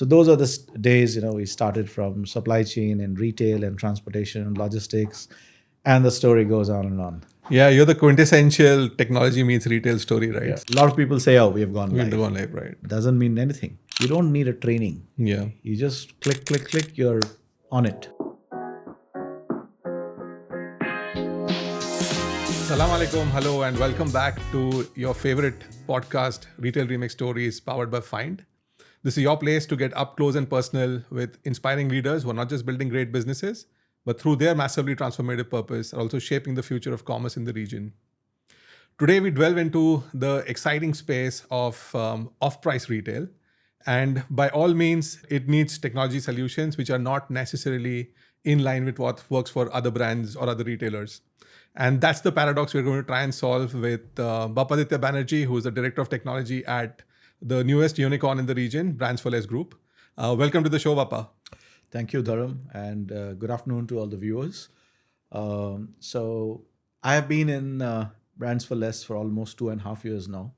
So those are the days, we started from supply chain and retail and transportation and logistics, and the story goes on and on. Yeah, you're the quintessential technology meets retail story, right? Yeah. A lot of people say, "Oh, we have gone We've live." gone live, right? Doesn't mean anything. You don't need a training. Yeah. You just click, you're on it. Salam alaikum, hello, and welcome back to your favorite podcast, Retail Remix Stories, powered by Fynd. This is your place to get up close and personal with inspiring leaders who are not just building great businesses, but through their massively transformative purpose, are also shaping the future of commerce in the region. Today, we delve into the exciting space of off-price retail. And by all means, it needs technology solutions which are not necessarily in line with what works for other brands or other retailers. And that's the paradox we're going to try and solve with Bappaditya Banerjee, who is the Director of Technology at the newest unicorn in the region, BrandsForLess Group. Welcome to the show, Bappa. Thank you, Dharam, and good afternoon to all the viewers. So I have been in BrandsForLess for almost 2.5 years now,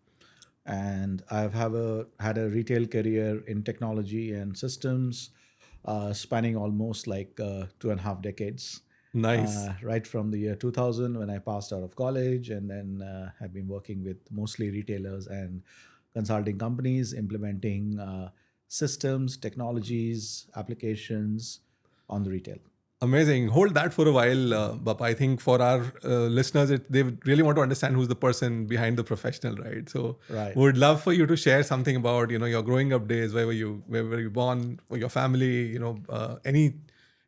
and I've had a retail career in technology and systems, spanning almost like 2.5 decades. Nice. Right from the year 2000 when I passed out of college, and then have been working with mostly retailers and consulting companies, implementing systems, technologies, applications on the retail. Amazing. Hold that for a while, Bappa. I think for our listeners, they really want to understand who's the person behind the professional, right? So Right. would love for you to share something about, your growing up days. Where were you born, or your family, any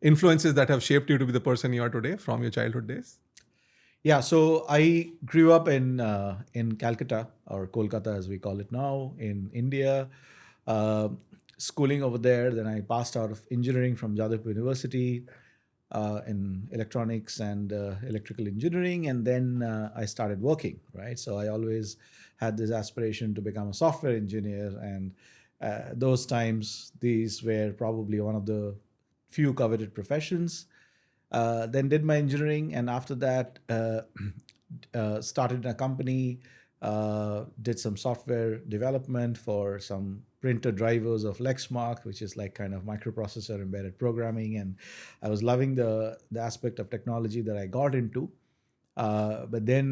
influences that have shaped you to be the person you are today from your childhood days? Yeah, so I grew up in Calcutta, or Kolkata as we call it now, in India. Schooling over there. Then I passed out of engineering from Jadavpur University in electronics and electrical engineering, and then I started working. Right, so I always had this aspiration to become a software engineer, and those times these were probably one of the few coveted professions. Then did my engineering, and after that started in a company, did some software development for some printer drivers of Lexmark, which is like kind of microprocessor embedded programming, and I was loving the aspect of technology that I got into. But then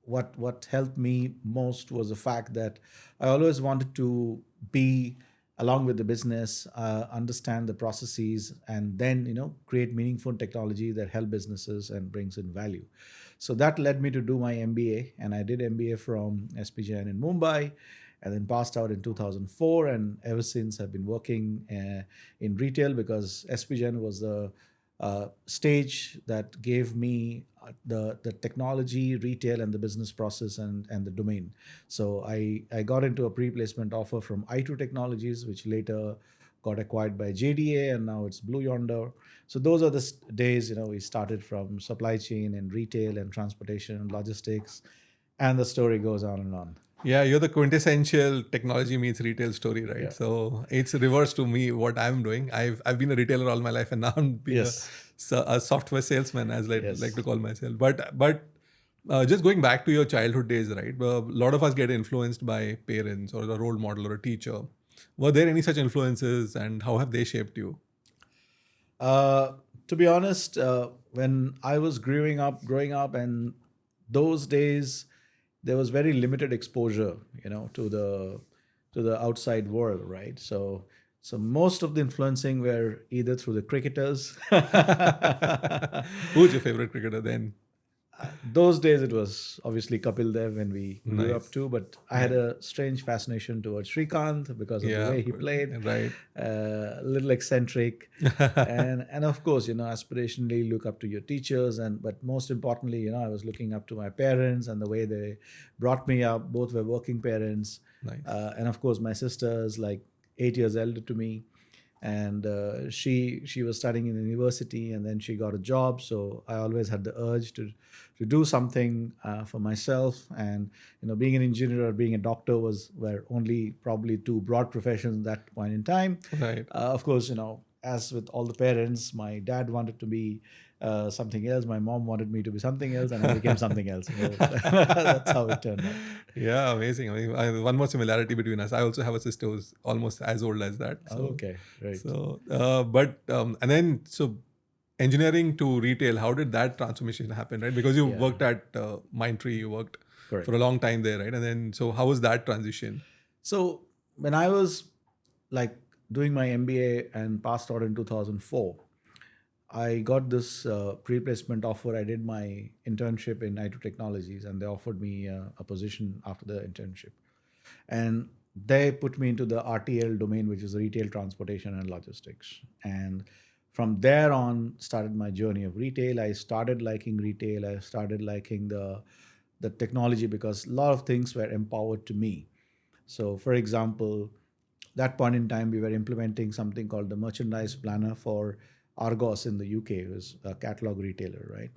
what helped me most was the fact that I always wanted to be along with the business, understand the processes, and then create meaningful technology that help businesses and brings in value. So that led me to do my MBA, and I did MBA from SPJN in Mumbai, and then passed out in 2004, and ever since I've been working in retail, because SPJN was the stage that gave me the technology, retail, and the business process and the domain. So I got into a pre-placement offer from i2 Technologies, which later got acquired by JDA, and now it's Blue Yonder. So those are the days, we started from supply chain and retail and transportation and logistics, and the story goes on and on. Yeah, you're the quintessential technology meets retail story, right? Yeah. So it's reverse to me what I'm doing. I've been a retailer all my life, and now I'm being a software salesman, as I like to call myself. But just going back to your childhood days, right? A lot of us get influenced by parents or a role model or a teacher. Were there any such influences, and how have they shaped you? To be honest, when I was growing up, and those days, there was very limited exposure, to the outside world, right? So most of the influencing were either through the cricketers. Who's your favorite cricketer then? Those days it was obviously Kapil Dev when we grew Nice. up too, but I had a strange fascination towards Srikanth because of the way he played. Right. A little eccentric, and of course, aspirationally look up to your teachers, but most importantly, I was looking up to my parents and the way they brought me up. Both were working parents. Nice. And of course, my sister is like 8 years elder to me, and she was studying in university, and then she got a job. So I always had the urge to do something for myself, and being an engineer or being a doctor were only probably two broad professions at that point in time. Right. Of course, as with all the parents, my dad wanted to be something else. My mom wanted me to be something else, and I became something else. So that's how it turned out. Yeah, amazing. One more similarity between us. I also have a sister who's almost as old as that. So, Okay, right. and then so engineering to retail. How did that transformation happen? Right, because you Yeah. worked at Mindtree, you worked Correct. for a long time there, right? And then so how was that transition? So when I was like doing my MBA and passed out in 2004, I got this pre-placement offer. I did my internship in IT Technologies, and they offered me a position after the internship. And they put me into the RTL domain, which is retail, transportation, and logistics. And from there on, started my journey of retail. I started liking retail. I started liking the technology because a lot of things were empowered to me. So, for example, that point in time, we were implementing something called the merchandise planner for Argos in the UK. It was a catalog retailer, right?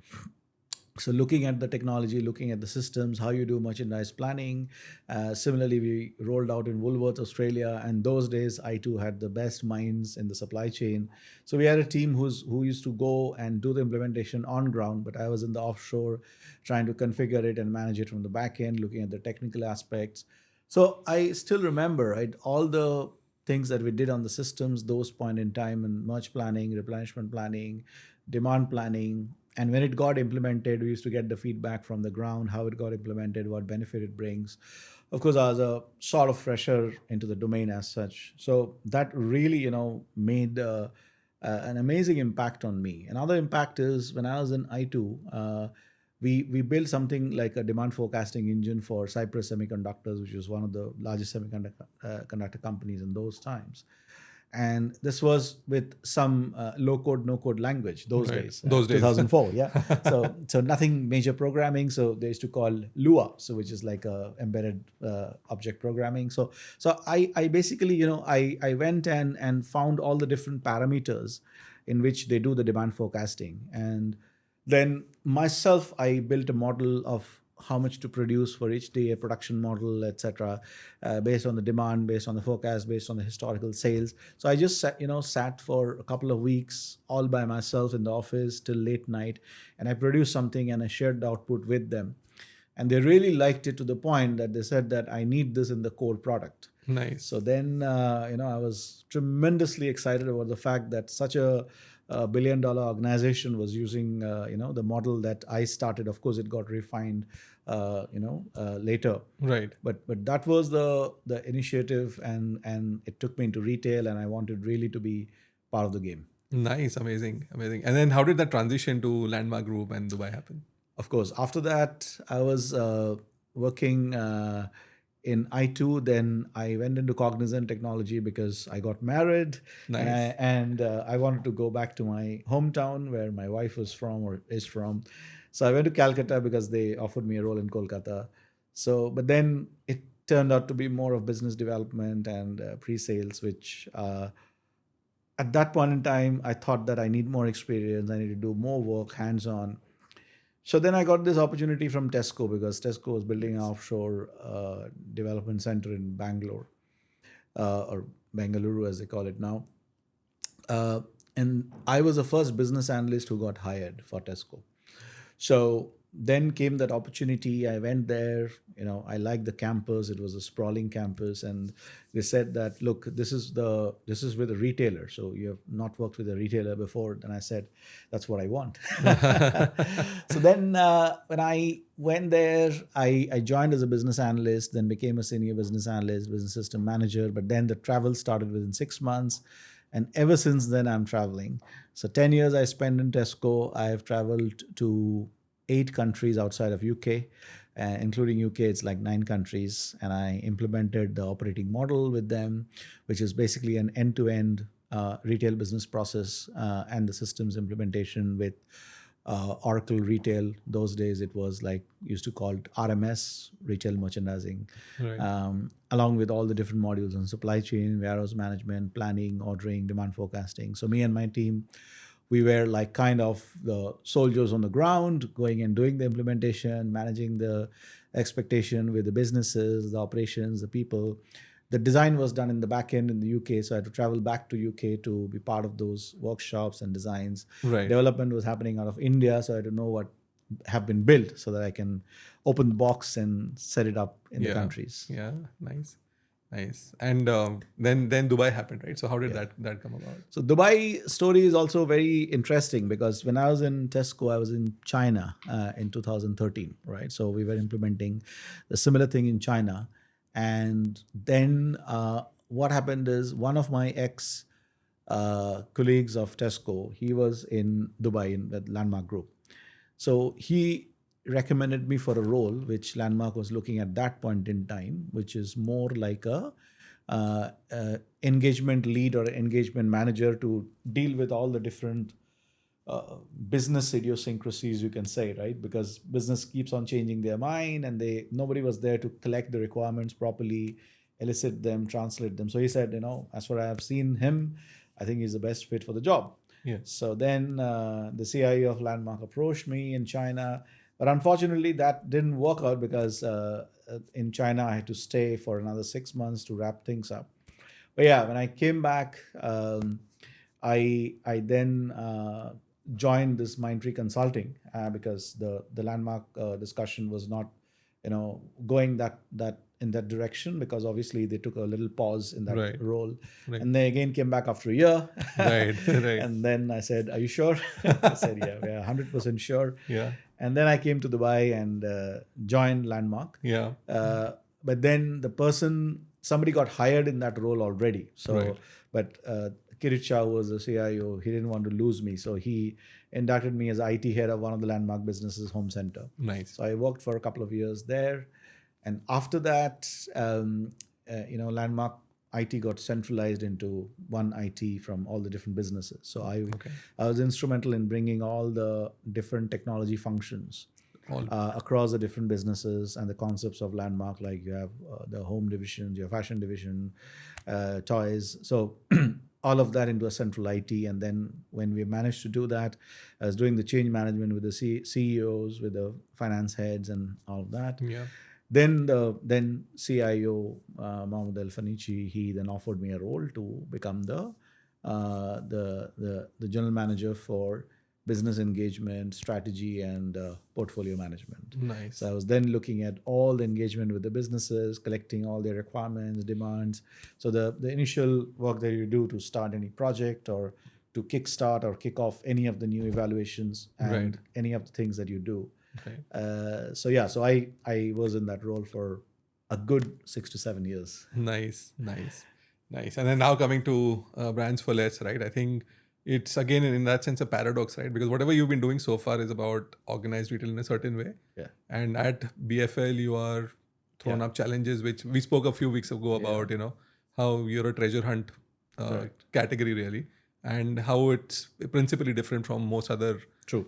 So looking at the technology, looking at the systems, how you do merchandise planning. Similarly, we rolled out in Woolworths, Australia, and those days I too had the best minds in the supply chain. So we had a team who used to go and do the implementation on ground, but I was in the offshore trying to configure it and manage it from the back end, looking at the technical aspects. So I still remember, right, all the things that we did on the systems, those point in time, and merch planning, replenishment planning, demand planning. And when it got implemented, we used to get the feedback from the ground, how it got implemented, what benefit it brings. Of course, I was a sort of fresher into the domain as such. So that really, made an amazing impact on me. Another impact is when I was in I2, we built something like a demand forecasting engine for Cypress Semiconductors, which was one of the largest semiconductor companies in those times. And this was with some low code, no code language those Right. days, Those days. 2004. Yeah. So nothing major programming. So they used to call Lua, so which is like a embedded object programming. So I basically, I went and found all the different parameters in which they do the demand forecasting. And then myself, I built a model of how much to produce for each day, a production model, etc., based on the demand, based on the forecast, based on the historical sales. So I just sat for a couple of weeks all by myself in the office till late night, and I produced something and I shared the output with them. And they really liked it to the point that they said that I need this in the core product. Nice. So then, I was tremendously excited about the fact that such a billion-dollar organization was using, the model that I started. Of course, it got refined, later. Right. But that was the initiative, and it took me into retail, and I wanted really to be part of the game. Nice, amazing. And then how did that transition to Landmark Group and Dubai happen? Of course, after that, I was working in I2. Then I went into Cognizant Technology because I got married. Nice. And I wanted to go back to my hometown where my wife was from or is from. So I went to Calcutta because they offered me a role in Kolkata. So, but then it turned out to be more of business development and pre-sales, which at that point in time, I thought that I need more experience. I need to do more work, hands-on. So then I got this opportunity from Tesco because Tesco was building an offshore development center in Bangalore, or Bengaluru as they call it now. And I was the first business analyst who got hired for Tesco. So then came that opportunity. I went there. I liked the campus. It was a sprawling campus, and they said that, look, this is with a retailer. So you have not worked with a retailer before. And I said, that's what I want. So then when I went there, I joined as a business analyst, then became a senior business analyst, business system manager. But then the travel started within 6 months. And ever since then, I'm traveling. So 10 years I spent in Tesco. I have traveled to 8 countries outside of UK, including UK, it's like 9 countries. And I implemented the operating model with them, which is basically an end-to-end retail business process and the systems implementation with Oracle Retail. Those days it was like used to called RMS, Retail Merchandising, Right. Along with all the different modules on supply chain, warehouse management, planning, ordering, demand forecasting. So me and my team, we were like kind of the soldiers on the ground, going and doing the implementation, managing the expectation with the businesses, the operations, the people. the design was done in the back end in the UK, so I had to travel back to UK to be part of those workshops and designs. Right. Development was happening out of India, so I had to know what have been built so that I can open the box and set it up in the countries. Yeah, nice. And then Dubai happened, right? So how did that come about? So Dubai story is also very interesting because when I was in Tesco, I was in China in 2013, right? So we were implementing the similar thing in China. And then what happened is one of my ex colleagues of Tesco, he was in Dubai in the Landmark Group. So he recommended me for a role which Landmark was looking at that point in time, which is more like a engagement lead or engagement manager to deal with all the different business idiosyncrasies, you can say, right? Because business keeps on changing their mind, and nobody was there to collect the requirements properly, elicit them, translate them. So he said, as far as I have seen him, I think he's the best fit for the job. Yeah. So then the CIO of Landmark approached me in China, but unfortunately that didn't work out because in China I had to stay for another 6 months to wrap things up. But yeah, when I came back, I then joined this Mindtree Consulting because the Landmark discussion was not, going that in that direction, because obviously they took a little pause in that role. Right. And they again came back after a year. Right. And then I said, "Are you sure?" I said, "Yeah, we are 100% sure." Yeah. And then I came to Dubai and joined Landmark. Yeah. But then somebody got hired in that role already. So, but Kirit Shah was the CIO. He didn't want to lose me, so he inducted me as IT head of one of the Landmark businesses, Home Center. Nice. So I worked for a couple of years there, and after that, Landmark IT got centralized into one IT from all the different businesses. So I was instrumental in bringing all the different technology functions across the different businesses and the concepts of Landmark. Like you have the home division, your fashion division, toys. So all of that into a central IT. And then when we managed to do that, I was doing the change management with the CEOs, with the finance heads and all of that. Yeah. Then CIO Mohammed Al Fanichi, he then offered me a role to become the general manager for business engagement, strategy, and portfolio management. Nice. So I was then looking at all the engagement with the businesses, collecting all their requirements, demands. So the initial work that you do to start any project or to kickstart or kick off any of the new evaluations and any of the things that you do. So I was in that role for a good 6 to 7 years. Nice. And then now coming to BrandsForLess, right? I think it's again in that sense a paradox, right? Because whatever you've been doing so far is about organized retail in a certain way. Yeah. And at BFL you are thrown up challenges, which we spoke a few weeks ago about, how you're a treasure hunt category really, and how it's principally different from most other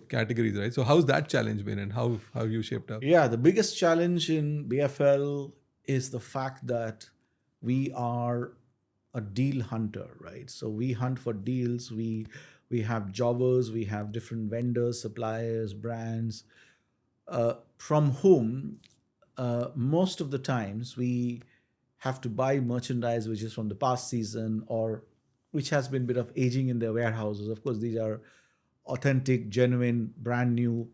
categories, right? So how's that challenge been, and how you shaped up? Yeah, the biggest challenge in BFL is the fact that we are a deal hunter, right? So we hunt for deals. We have jobbers, we have different vendors, suppliers, brands, from whom most of the times we have to buy merchandise which is from the past season or which has been a bit of aging in their warehouses. Of course, these are authentic, genuine, brand new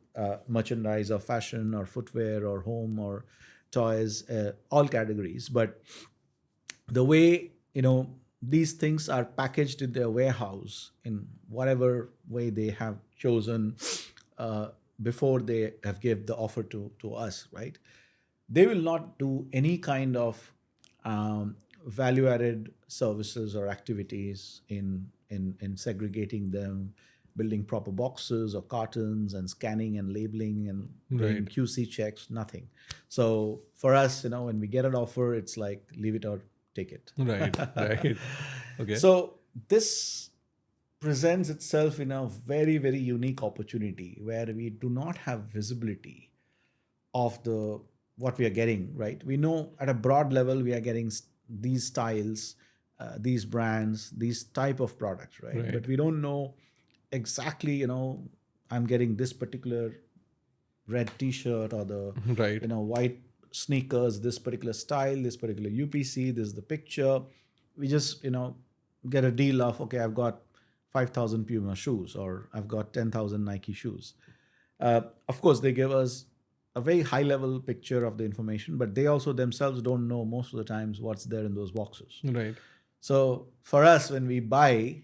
merchandise of fashion or footwear or home or toys, all categories. But the way, these things are packaged in their warehouse in whatever way they have chosen before they have give the offer to us, right? They will not do any kind of value-added services or activities in segregating them, building proper boxes or cartons and scanning and labeling and doing QC checks, nothing. So for us, when we get an offer, it's like leave it or take it. Right. Okay. So this presents itself in a very, very unique opportunity where we do not have visibility of what we are getting, right? We know at a broad level we are getting these styles, these brands, these type of products, right? But we don't know exactly, I'm getting this particular red T-shirt or the white sneakers, this particular style, this particular UPC, this is the picture. We just, get a deal of, okay, I've got 5,000 Puma shoes or I've got 10,000 Nike shoes. Of course, they give us a very high level picture of the information, but they also themselves don't know most of the times what's there in those boxes. Right. So for us, when we buy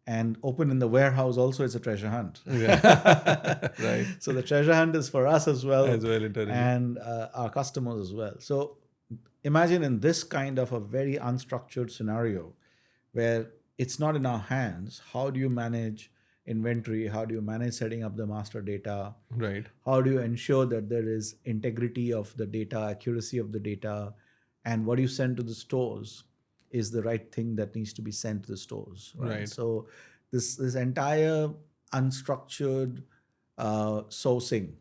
and open in the warehouse, also it's a treasure hunt. Yeah. Right. So the treasure hunt is for us as well, Internally. and our customers as well. So imagine in this kind of a very unstructured scenario where it's not in our hands, how do you manage inventory? How do you manage setting up the master data? Right. How do you ensure that there is integrity of the data, accuracy of the data, and what you send to the stores is the right thing that needs to be sent to the stores. Right. So this entire unstructured sourcing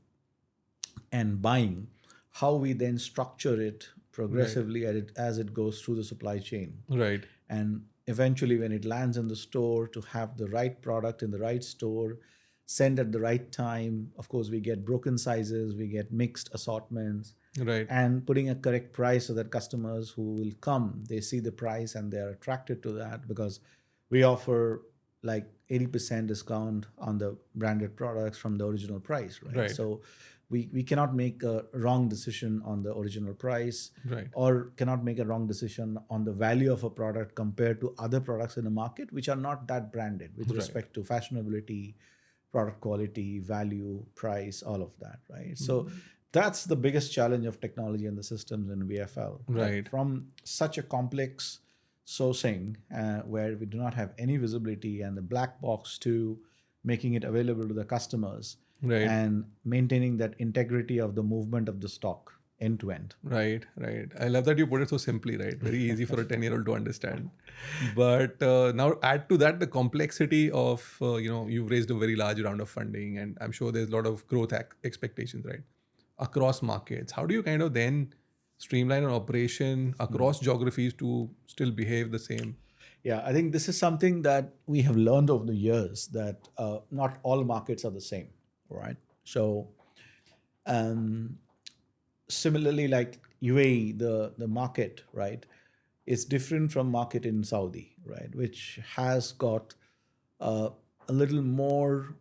and buying, how we then structure it progressively as it goes through the supply chain. Right. And eventually when it lands in the store, to have the right product in the right store, send at the right time. Of course, we get broken sizes, we get mixed assortments. Right. And putting a correct price so that customers who will come, they see the price and they're attracted to that, because we offer like 80% discount on the branded products from the original price, right? Right. So we cannot make a wrong decision on the original price, Right. or cannot make a wrong decision on the value of a product compared to other products in the market which are not that branded with respect to fashionability, product quality, value, price, all of that, right? So that's the biggest challenge of technology and the systems in VFL. Right. From such a complex sourcing where we do not have any visibility, and the black box, to making it available to the customers, Right. and maintaining that integrity of the movement of the stock end to end. Right. Right. I love that you put it so simply, right? Very easy for a 10-year-old to understand. But now add to that the complexity of, you've raised a very large round of funding, and I'm sure there's a lot of growth expectations, right? Across markets. How do you kind of then streamline an operation across geographies to still behave the same? Yeah, I think this is something that we have learned over the years, that not all markets are the same, right? So similarly, like UAE, the market, right, is different from market in Saudi, right, which has got a little more,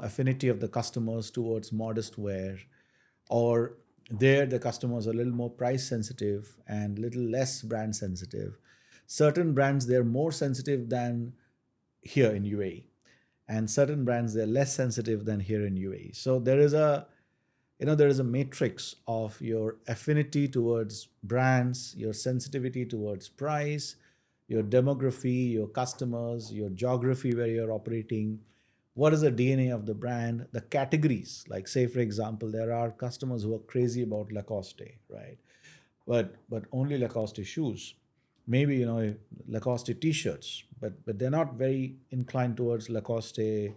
affinity of the customers towards modest wear, or there the customers are a little more price sensitive and little less brand sensitive. Certain brands, they're more sensitive than here in UAE, and certain brands, they're less sensitive than here in UAE. So there is a matrix of your affinity towards brands, your sensitivity towards price, your demography, your customers, your geography where you're operating. What is the DNA of the brand? The categories, like say, for example, there are customers who are crazy about Lacoste, right? But only Lacoste shoes. Maybe, Lacoste t-shirts, but they're not very inclined towards Lacoste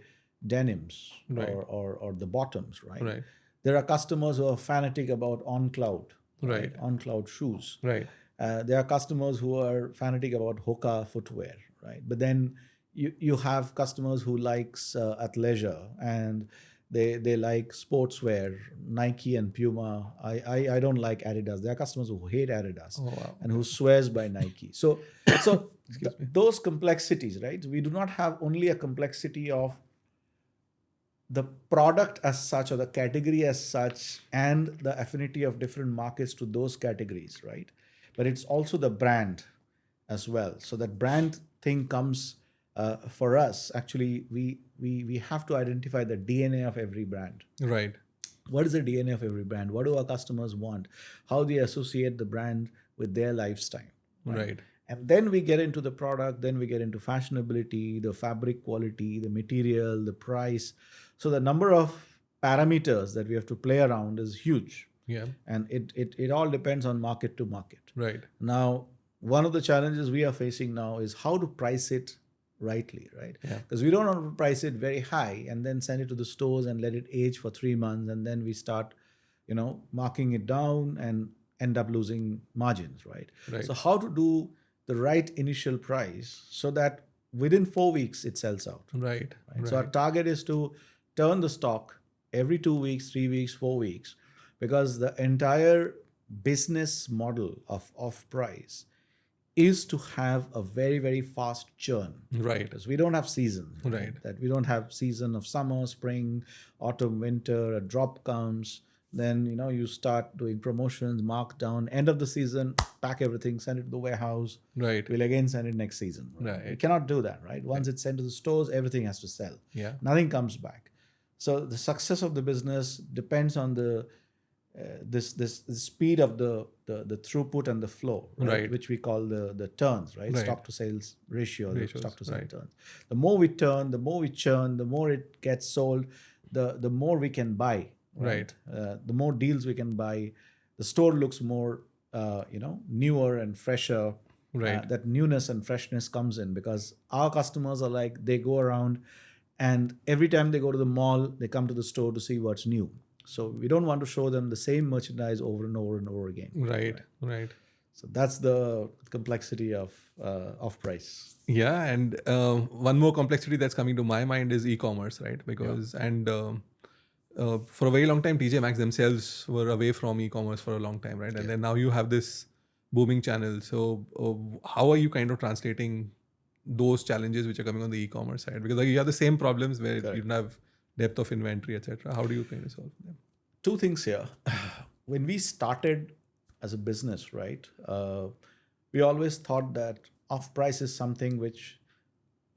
denims, Right. or the bottoms, right? Right. There are customers who are fanatic about on-cloud, Right. on-cloud shoes. Right. There are customers who are fanatic about Hoka footwear, right? But then you have customers who likes athleisure, and they like sportswear, Nike and Puma. I don't like Adidas. There are customers who hate Adidas, Oh, wow. and who swears by Nike. So those complexities, right? We do not have only a complexity of the product as such, or the category as such, and the affinity of different markets to those categories, right? But it's also the brand as well. So that brand thing comes for us. Actually, we have to identify the DNA of every brand. Right. What is the DNA of every brand? What do our customers want? How they associate the brand with their lifestyle? Right. And then we get into the product, then we get into fashionability, the fabric quality, the material, the price. So the number of parameters that we have to play around is huge. Yeah. And it all depends on market to market. Right. Now, one of the challenges we are facing now is how to price it rightly, right? Because we don't want to price it very high and then send it to the stores and let it age for 3 months, and then we start, marking it down and end up losing margins, right? Right. So how to do the right initial price so that within 4 weeks it sells out. Right. So our target is to turn the stock every 2 weeks, 3 weeks, 4 weeks, because the entire business model of off-price is to have a very, very fast churn. Right. Because we don't have seasons. Right. That we don't have season of summer, spring, autumn, winter, a drop comes. Then, you start doing promotions, markdown, end of the season, pack everything, send it to the warehouse. Right. We'll again send it next season. Right. We cannot do that, right? Once it's sent to the stores, everything has to sell. Yeah. Nothing comes back. So the success of the business depends on the this speed of the throughput and the flow, Right. which we call the turns, right? Right. Stock to sales ratio, the Ratios, stock to sales right. turns. The more we turn, the more we churn, the more it gets sold, the more we can buy, Right. the more deals we can buy. The store looks more newer and fresher. Right. That newness and freshness comes in because our customers are like, they go around and every time they go to the mall, they come to the store to see what's new. So we don't want to show them the same merchandise over and over and over again. Right. So that's the complexity of off-price. Yeah, and one more complexity that's coming to my mind is e-commerce, right? Because for a very long time, TJ Maxx themselves were away from e-commerce for a long time, right? And then now you have this booming channel. So how are you kind of translating those challenges which are coming on the e-commerce side? Because you have the same problems where you don't have depth of inventory, etc. How do you kind of solve them? Two things here. When we started as a business, right, we always thought that off-price is something which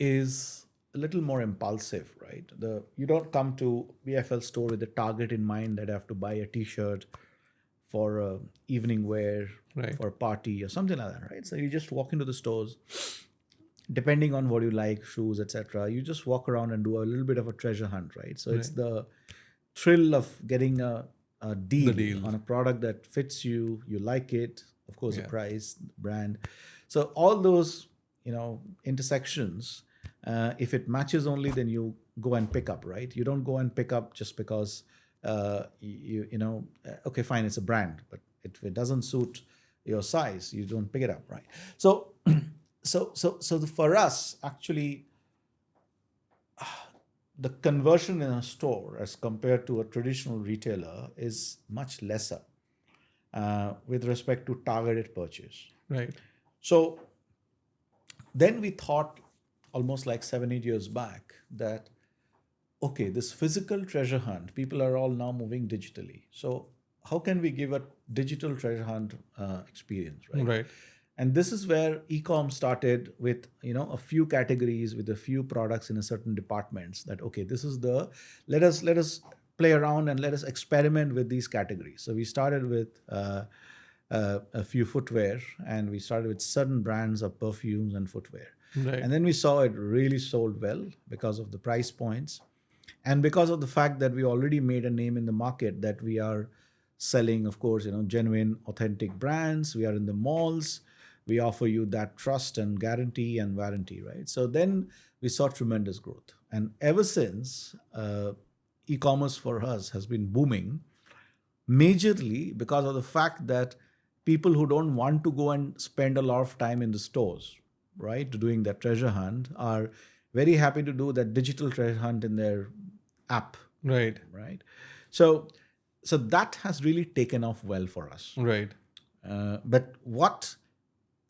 is a little more impulsive, right? You don't come to BFL store with a target in mind that I have to buy a t-shirt for evening wear, for a party or something like that, right? So you just walk into the stores, depending on what you like, shoes, etc. You just walk around and do a little bit of a treasure hunt, right? So it's the thrill of getting a deal on a product that fits you, you like it, of course, the price, brand. So all those, intersections, if it matches only, then you go and pick up, right? You don't go and pick up just because, okay, fine, it's a brand, but if it doesn't suit your size, you don't pick it up, right? So for us, actually, the conversion in a store as compared to a traditional retailer is much lesser with respect to targeted purchase. Right. So then we thought almost like 7-8 years back that, okay, this physical treasure hunt, people are all now moving digitally. So how can we give a digital treasure hunt experience, right? Right. And this is where e-com started with, a few categories with a few products in a certain departments that, okay, this is let us play around and let us experiment with these categories. So we started with a few footwear, and we started with certain brands of perfumes and footwear. Right. And then we saw it really sold well because of the price points and because of the fact that we already made a name in the market that we are selling, of course, genuine, authentic brands. We are in the malls. We offer you that trust and guarantee and warranty, right? So then we saw tremendous growth. And ever since, e-commerce for us has been booming, majorly because of the fact that people who don't want to go and spend a lot of time in the stores, right, doing that treasure hunt, are very happy to do that digital treasure hunt in their app. Right. So that has really taken off well for us. Right. But what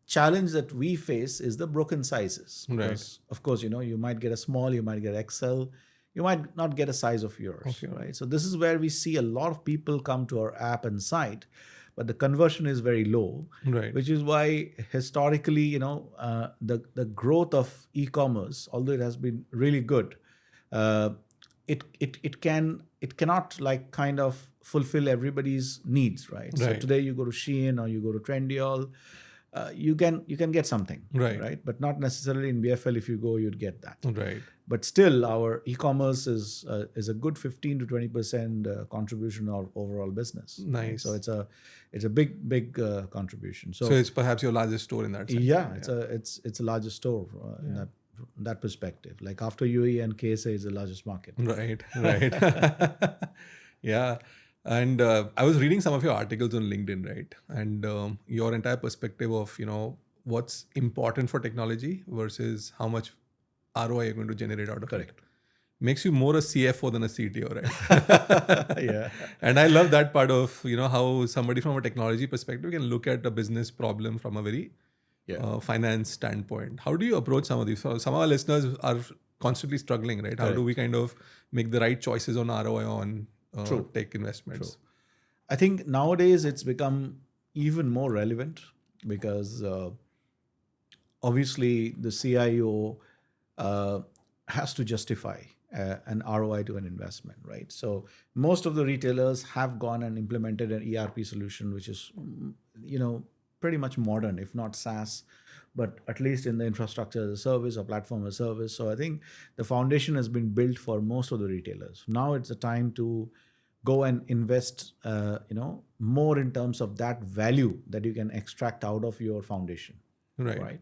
challenge that we face is the broken sizes. Because, of course, you might get a small, you might get XL, you might not get a size of yours, right? So this is where we see a lot of people come to our app and site, but the conversion is very low, right? Which is why historically, the growth of e-commerce, although it has been really good, it cannot like kind of fulfill everybody's needs, right? So today you go to Shein or you go to Trendyol, you can get something, right? But not necessarily in BFL. If you go, you'd get that, right? But still, our e-commerce is a good 15 to 20% contribution of overall business. Nice. Right? So it's a big contribution. So it's perhaps your largest store in that sense. Yeah, it's a largest store in that perspective. Like after UAE and KSA is the largest market. Right. Yeah. And I was reading some of your articles on LinkedIn, right? And your entire perspective of, what's important for technology versus how much ROI you're going to generate out of it. makes you more a CFO than a CTO, right? Yeah. And I love that part of, how somebody from a technology perspective can look at a business problem from a very finance standpoint. How do you approach some of these? So some of our listeners are constantly struggling, right? How do we kind of make the right choices on ROI on tech investments? True. I think nowadays it's become even more relevant because obviously the CIO has to justify an ROI to an investment, right? So most of the retailers have gone and implemented an ERP solution, which is, pretty much modern, if not SaaS, but at least in the infrastructure as a service or platform as a service. So I think the foundation has been built for most of the retailers. Now it's a time to go and invest, more in terms of that value that you can extract out of your foundation, right?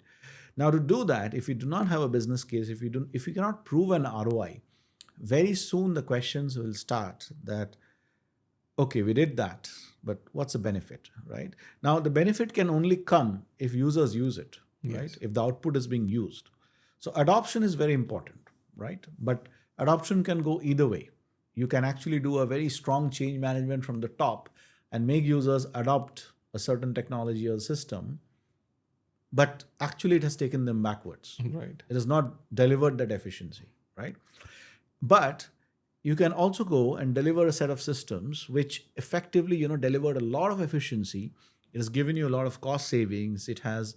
Now, to do that, if you do not have a business case, if you cannot prove an ROI, very soon the questions will start that, okay, we did that, but what's the benefit, right? Now, the benefit can only come if users use it, right? If the output is being used. So adoption is very important, right? But adoption can go either way. You can actually do a very strong change management from the top and make users adopt a certain technology or system, but actually it has taken them backwards. Right. It has not delivered that efficiency, right? But you can also go and deliver a set of systems which effectively, delivered a lot of efficiency. It has given you a lot of cost savings. It has,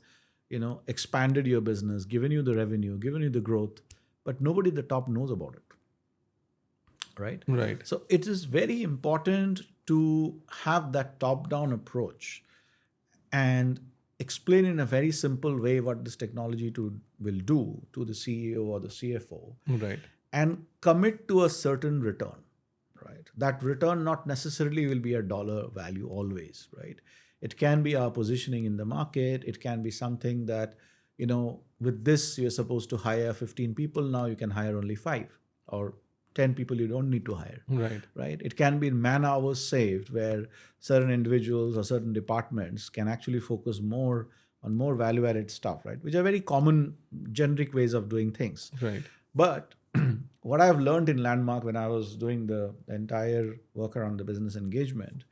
expanded your business, given you the revenue, given you the growth, but nobody at the top knows about it, right? Right. So it is very important to have that top-down approach and explain in a very simple way what this technology will do to the CEO or the CFO. Right. And commit to a certain return, right? That return not necessarily will be a dollar value always, right? It can be our positioning in the market. It can be something that, with this, you're supposed to hire 15 people. Now you can hire only 5 or 10 people you don't need to hire, right? It can be man hours saved where certain individuals or certain departments can actually focus more on more value-added stuff, right? Which are very common generic ways of doing things. Right. But what I've learned in Landmark when I was doing the entire work around the business engagement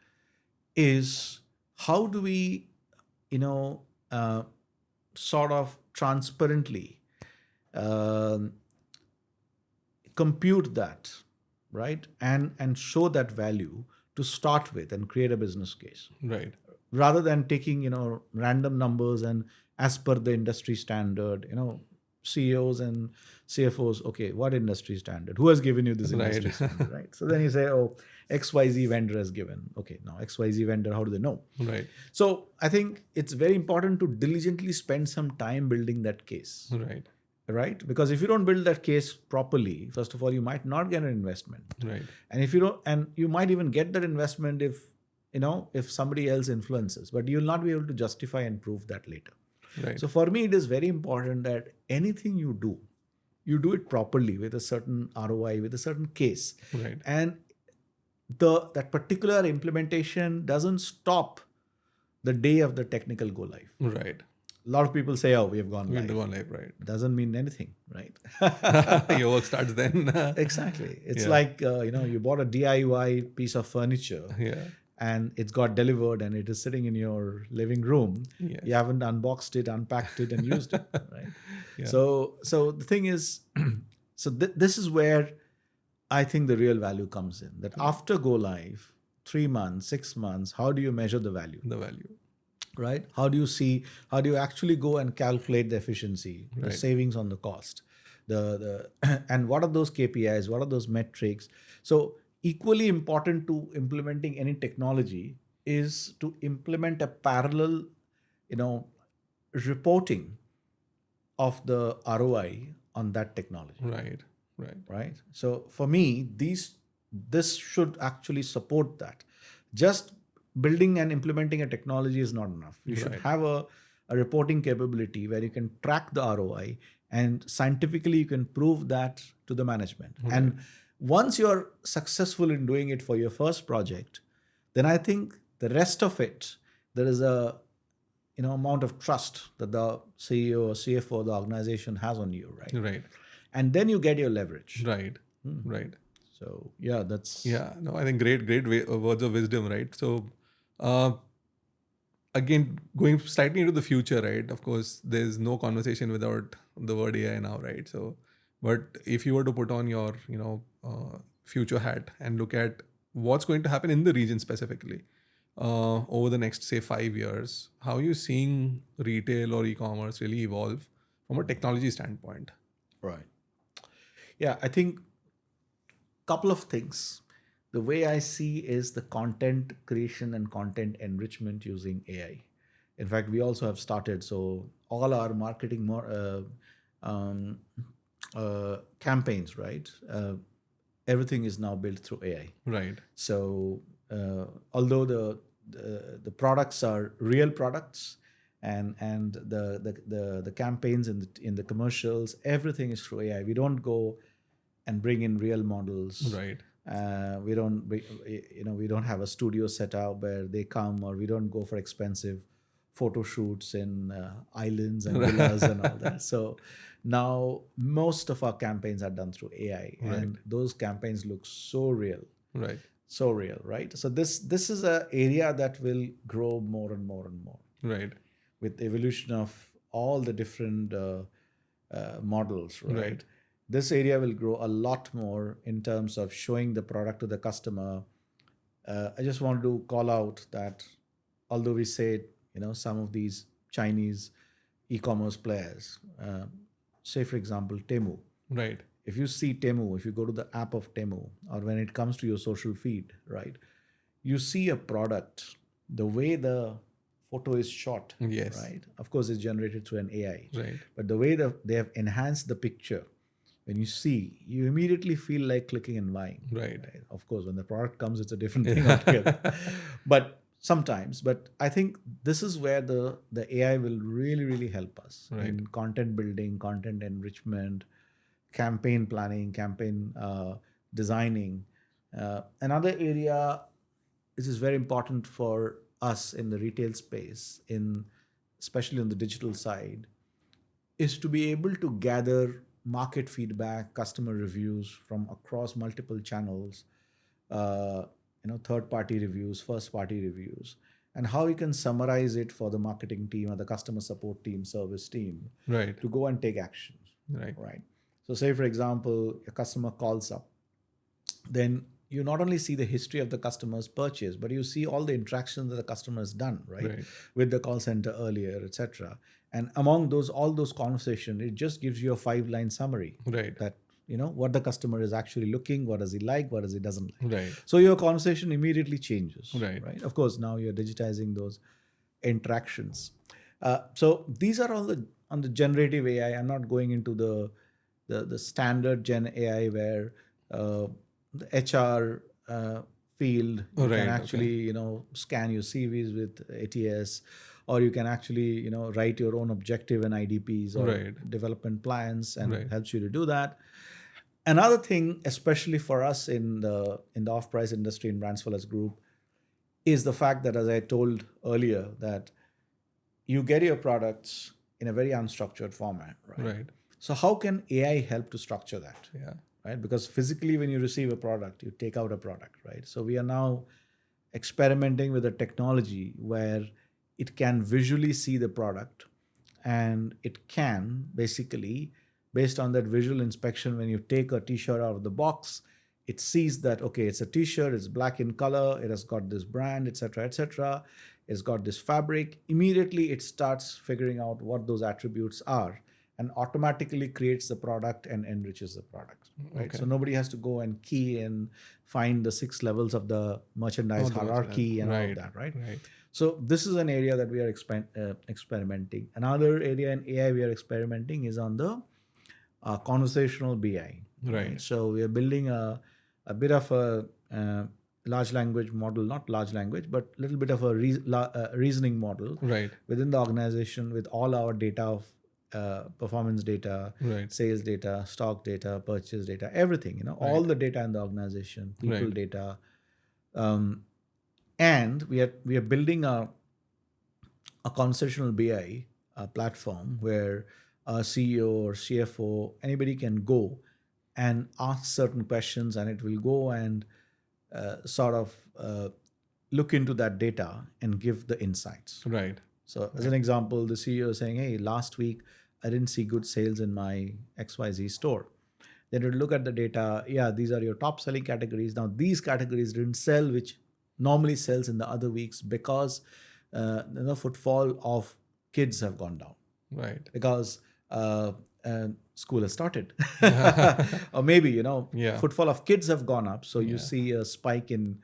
is how do we, sort of transparently compute that, right? And show that value to start with and create a business case. Right. Rather than taking, random numbers and as per the industry standard, CEOs and CFOs, okay, what industry standard? Who has given you this industry standard, right? So then you say, oh, XYZ vendor has given. Okay, now XYZ vendor, how do they know? Right. So I think it's very important to diligently spend some time building that case. Right? Because if you don't build that case properly, first of all, you might not get an investment. Right. And if you don't, and you might even get that investment if somebody else influences, but you'll not be able to justify and prove that later. Right. So for me, it is very important that anything you do it properly with a certain ROI, with a certain case. Right. And that particular implementation doesn't stop the day of the technical go live. Right. A lot of people say, oh, we have gone live. We've gone live, right. Doesn't mean anything, right? Your work starts then. Exactly. It's like, you bought a DIY piece of furniture. Yeah. And it's got delivered and it is sitting in your living room. Yes. You haven't unboxed it, unpacked it, and used it, right? Yeah. So the thing is, this is where I think the real value comes in. That after go live, 3 months, 6 months, how do you measure the value? The value. Right? How do you actually go and calculate the efficiency, the savings on the cost, and what are those KPIs? What are those metrics? So equally important to implementing any technology is to implement a parallel, reporting of the ROI on that technology. Right. So for me, this should actually support that. Just building and implementing a technology is not enough. You should have a reporting capability where you can track the ROI and scientifically you can prove that to the management. And once you're successful in doing it for your first project, then I think the rest of it, there is a amount of trust that the CEO or CFO of the organization has on you, right? Right. And then you get your leverage. Right. Right. So yeah, that's Yeah. No, I think great words of wisdom, right? So, uh, again, going slightly into the future, right? Of course, there's no conversation without the word AI now, right? So, but if you were to put on your, future hat and look at what's going to happen in the region specifically over the next, say, 5 years, how are you seeing retail or e-commerce really evolve from a technology standpoint? right. Yeah, I think couple of things. The way I see is the content creation and content enrichment using AI. In fact, we also have started. So all our marketing um, campaigns, right? Everything is now built through AI. Right. So although the products are real products, and the campaigns in the commercials, everything is through AI. We don't go and bring in real models. Right. We don't have a studio set up where they come, or we don't go for expensive photo shoots in islands and villas and all that. So now most of our campaigns are done through AI, Right. and those campaigns look so real, Right. so real, right? So this is a area that will grow more and more and more Right. with the evolution of all the different models, right? Right. This area will grow a lot more in terms of showing the product to the customer. I just want to call out that although we say, some of these Chinese e-commerce players, say for example, Temu. Right. If you see Temu, if you go to the app of Temu, or when it comes to your social feed, right, you see a product, the way the photo is shot, Yes. right? Of course, it's generated through an AI, Right. but the way that they have enhanced the picture, when you see, you immediately feel like clicking and buying. Right. Of course, when the product comes, it's a different thing altogether. But sometimes, but I think this is where the AI will really, really help us Right. in content building, content enrichment, campaign planning, campaign designing. Another area which is very important for us in the retail space, in especially on the digital side, is to be able to gather market feedback, customer reviews from across multiple channels, third-party reviews, first-party reviews, and how you can summarize it for the marketing team or the customer support team, service team, Right. to go and take action. Right. Right. So, say for example, a customer calls up, then you not only see the history of the customer's purchase, but you see all the interactions that the customer has done, right, with the call center earlier, etc. And among those, all those conversations, it just gives you a 5-line summary, Right. that what the customer is actually looking, what does he like, what does he doesn't like. Right. So your conversation immediately changes, Right. right? Of course, now you're digitizing those interactions. So these are all on the generative AI. I'm not going into the standard Gen AI where the HR field, you Right, can okay. actually scan your CVs with ATS, or you can actually write your own objective and IDPs or Right. development plans, and Right. it helps you to do that. Another thing, especially for us in the off-price industry in BrandsForLess Group, is the fact that, as I told earlier, that you get your products in a very unstructured format, right? Right. So how can AI help to structure that? Yeah. Right? Because physically, when you receive a product, you take out a product, right? So we are now experimenting with a technology where it can visually see the product, and it can basically, based on that visual inspection, when you take a t-shirt out of the box, it sees that, okay, it's a t-shirt, it's black in color, it has got this brand, etc., etc., it's got this fabric. Immediately it starts figuring out what those attributes are, and automatically creates the product and enriches the product, right? Okay. So nobody has to go and key and find the 6 levels of the merchandise hierarchy and all of that, right? Right. So this is an area that we are experimenting. Another area in AI we are experimenting is on the conversational BI. Right. So we are building a bit of a large language model, not large language, but a little bit of a reasoning model, Right. within the organization, with all our data of performance data, Right. sales data, stock data, purchase data, everything, all the data in the organization, people Right. data. And we are building a conversational BI platform where a CEO or CFO, anybody can go and ask certain questions, and it will go and sort of look into that data and give the insights. Right. So as an example, the CEO is saying, hey, last week I didn't see good sales in my XYZ store. Then it will look at the data. Yeah, these are your top selling categories. Now these categories didn't sell, which normally sells in the other weeks because the footfall of kids have gone down Right. because school has started. Or maybe, Yeah. footfall of kids have gone up. So you Yeah. see a spike in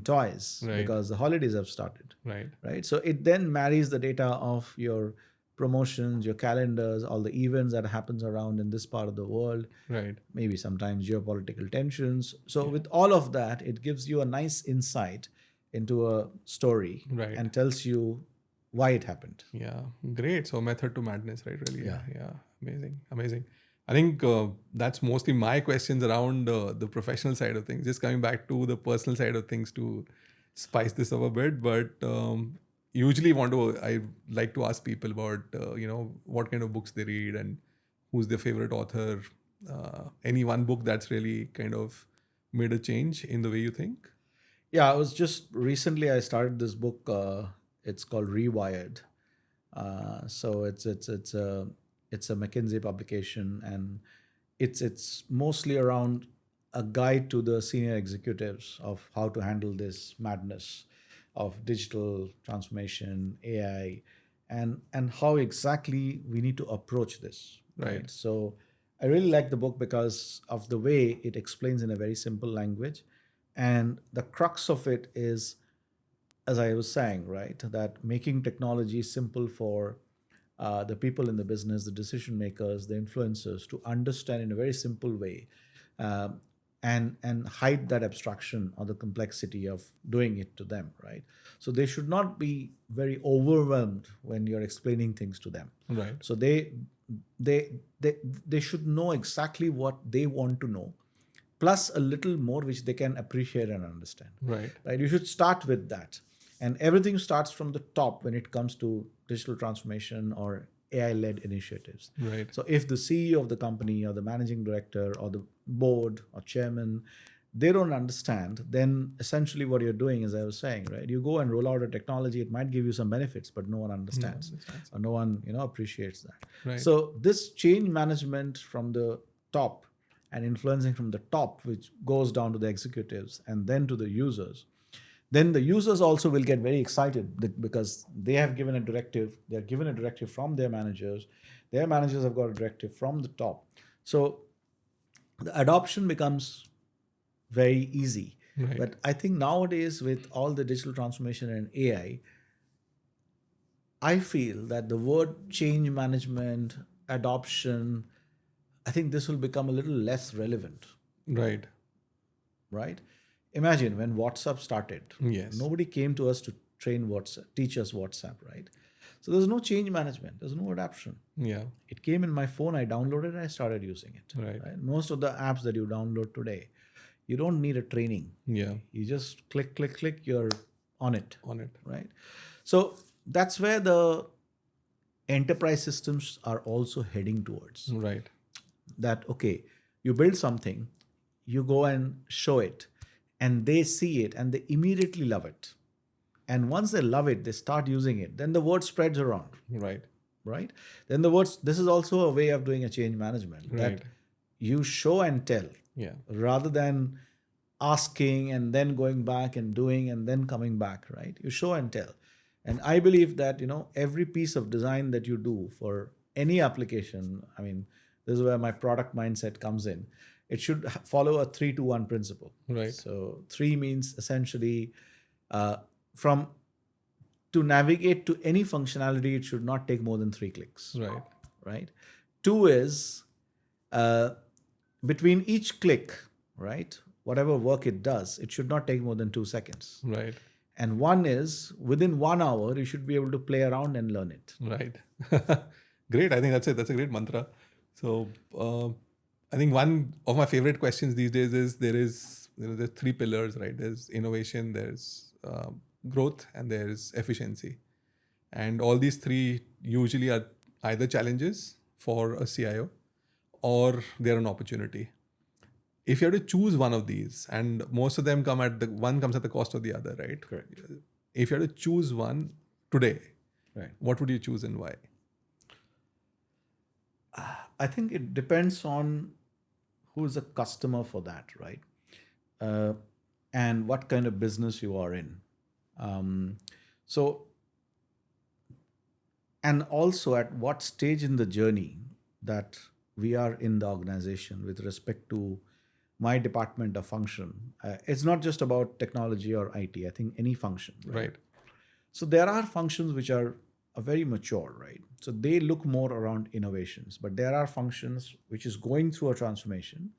toys Right. because the holidays have started. Right. Right. So it then marries the data of your promotions, your calendars, all the events that happens around in this part of the world, Right. maybe sometimes geopolitical tensions. So with all of that, it gives you a nice insight into a story Right. and tells you why it happened. Yeah, great. So method to madness, right? Really. Yeah. Yeah. Amazing. Amazing. I think that's mostly my questions around the professional side of things. Just coming back to the personal side of things to spice this up a bit, but usually I like to ask people about what kind of books they read and who's their favorite author. Any one book that's really kind of made a change in the way you think. Yeah, I was just recently I started this book. It's called Rewired. So it's a McKinsey publication, and it's mostly around a guide to the senior executives of how to handle this madness of digital transformation, AI, and how exactly we need to approach this. Right. So I really like the book because of the way it explains in a very simple language, and the crux of it is, as I was saying, right, that making technology simple for the people in the business, the decision makers, the influencers to understand in a very simple way, um, and hide that abstraction or the complexity of doing it to them, right? So they should not be very overwhelmed when you're explaining things to them. Right. So they should know exactly what they want to know, plus a little more which they can appreciate and understand. Right. Right? You should start with that. And everything starts from the top when it comes to digital transformation or AI-led initiatives. Right. So if the CEO of the company or the managing director or the board or chairman, they don't understand, then essentially what you're doing, as I was saying, right? You go and roll out a technology, it might give you some benefits, but no one understands. Or no one, appreciates that. Right. So this change management from the top and influencing from the top, which goes down to the executives and then to the users, then the users also will get very excited because they have given a directive. They're given a directive from their managers. Their managers have got a directive from the top. So the adoption becomes very easy. Right. But I think nowadays with all the digital transformation and AI, I feel that the word change management, adoption, I think this will become a little less relevant. Right. Right? Imagine when WhatsApp started. Yes. Nobody came to us to teach us WhatsApp, right? So there's no change management. There's no adoption. Yeah. It came in my phone. I downloaded it. I started using it. Right. Most of the apps that you download today, you don't need a training. Yeah. You just click, click, click. You're on it. On it. Right. So that's where the enterprise systems are also heading towards. Right. That, okay, you build something, you go and show it, and they see it and they immediately love it. And once they love it, they start using it. Then the word spreads around. Right. Right? Then this is also a way of doing a change management. Right. That you show and tell. Yeah. Rather than asking and then going back and doing and then coming back, right? You show and tell. And I believe that, every piece of design that you do for any application, I mean, this is where my product mindset comes in. It should follow a 3-to-1 principle. Right. So 3 means essentially to navigate to any functionality, it should not take more than 3 clicks. Right. Right. 2 is between each click, right? Whatever work it does, it should not take more than 2 seconds. Right. And 1 is within 1 hour, you should be able to play around and learn it. Right. Great. I think that's it. That's a great mantra. So I think one of my favorite questions these days is there's 3 pillars, right? There's innovation, there's growth, and there's efficiency. And all these 3 usually are either challenges for a CIO or they're an opportunity. if you have to choose one of these, and most of them one comes at the cost of the other, right? Correct. If you had to choose one today, Right. what would you choose and why? I think it depends on who is a customer for that, right? And what kind of business you are in. And also at what stage in the journey that we are in the organization with respect to my department or function. It's not just about technology or IT. I think any function. Right. So there are functions which are very mature, right? So they look more around innovations, but there are functions which is going through a transformation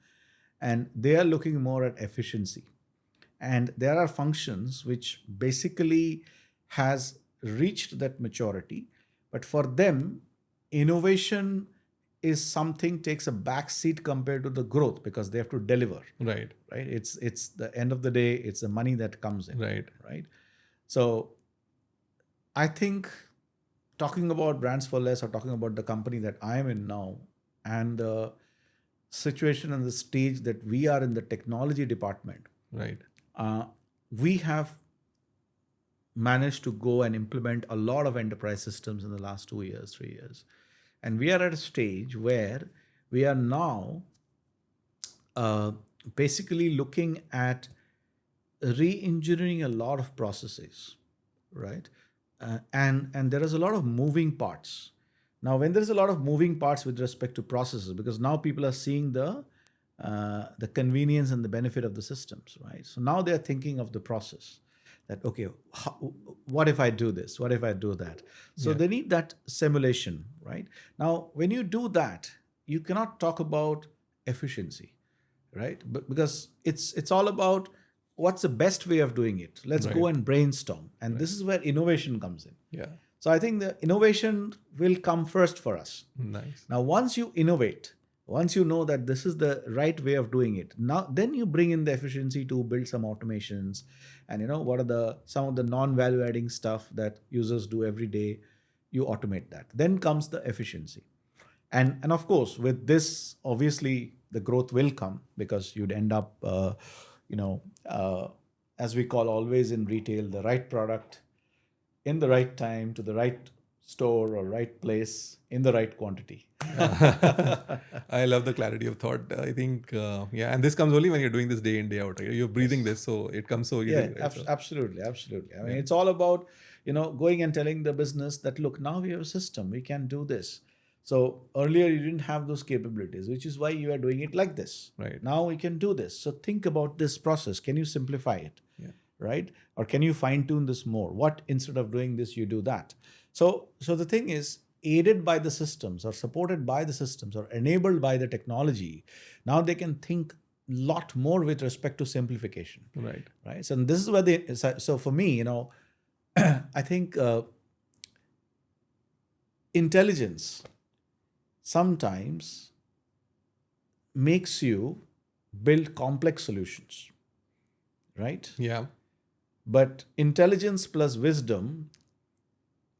and they are looking more at efficiency. And there are functions which basically has reached that maturity, but for them, innovation is something takes a back seat compared to the growth because they have to deliver. Right. Right. It's the end of the day, it's the money that comes in. Right. Right. So I think talking about BrandsForLess or talking about the company that I am in now and the situation and the stage that we are in the technology department, Right. We have managed to go and implement a lot of enterprise systems in the last 2 years, 3 years. And we are at a stage where we are now basically looking at re-engineering a lot of processes, right? And there is a lot of moving parts. Now, when there is a lot of moving parts with respect to processes, because now people are seeing the convenience and the benefit of the systems, right? So now they are thinking of the process that, okay, what if I do this? What if I do that? So they need that simulation, right? Now, when you do that, you cannot talk about efficiency, right? But because it's all about what's the best way of doing it. Let's go and brainstorm. And this is where innovation comes in. Yeah. So I think the innovation will come first for us. Nice. Now, once you innovate, once you know that this is the right way of doing it, now then you bring in the efficiency to build some automations, and what are some of the non-value adding stuff that users do every day. You automate that. Then comes the efficiency, and of course with this, obviously the growth will come because you'd end up, as we call always in retail, the right product in the right time to the right store or right place in the right quantity. I love the clarity of thought. I think, and this comes only when you're doing this day in, day out, right? You're breathing this, so it comes so easy. Yeah, right? absolutely. I mean, it's all about, going and telling the business that, look, now we have a system, we can do this. So earlier you didn't have those capabilities, which is why you are doing it like this. Right. Now we can do this. So think about this process. Can you simplify it? Yeah. Right? Or can you fine tune this more? What, instead of doing this, you do that? So the thing is, aided by the systems or supported by the systems or enabled by the technology, now they can think a lot more with respect to simplification. Right. Right. So this is where so for me, I think intelligence sometimes makes you build complex solutions. Right. Yeah. But intelligence plus wisdom,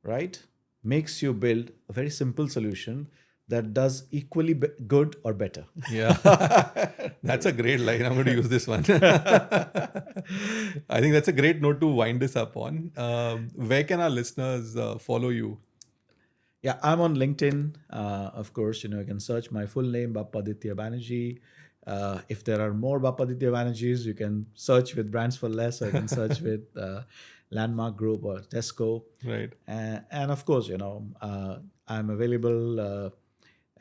right, makes you build a very simple solution that does equally good or better. Yeah. That's a great line. I'm going to use this one. I think that's a great note to wind this up on. Where can our listeners follow you? Yeah, I'm on LinkedIn. Of course, you can search my full name, Bappaditya Banerjee. If there are more Bappaditya Banerjees, you can search with BrandsForLess, or you can search with Landmark Group or Tesco. Right. And of course, I'm available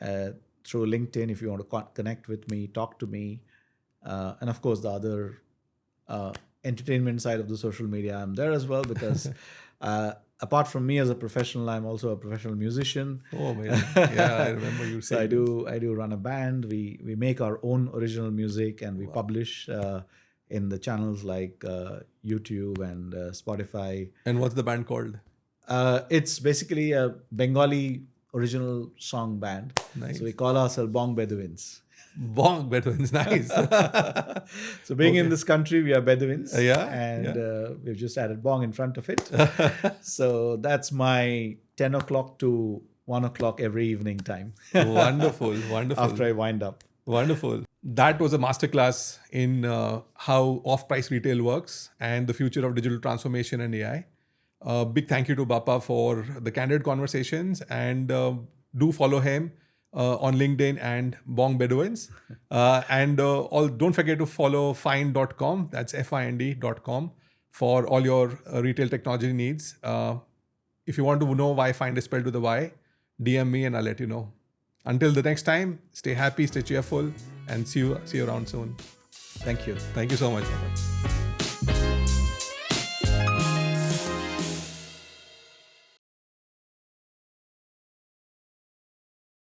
through LinkedIn if you want to connect with me, talk to me. And of course, the other entertainment side of the social media, I'm there as well because apart from me as a professional, I'm also a professional musician. Oh, man. Yeah, I remember you saying. So I do run a band. We make our own original music and we publish in the channels like YouTube and Spotify. And what's the band called? It's basically a Bengali original song band. Nice. So we call ourselves Bong Bedouins. Bong Bedouins, nice. So being in this country, we are Bedouins. And we've just added Bong in front of it. So that's my 10 o'clock to 1 o'clock every evening time. Wonderful. After I wind up. Wonderful. That was a masterclass in how off-price retail works and the future of digital transformation and AI. Big thank you to Bappa for the candid conversations, and do follow him on LinkedIn and Bong Bedouins. Don't forget to follow Fynd.com, that's Find.com, for all your retail technology needs. If you want to know why Fynd is spelled with a Y, DM me and I'll let you know. Until the next time, stay happy, stay cheerful, and see you around soon. Thank you. Thank you so much.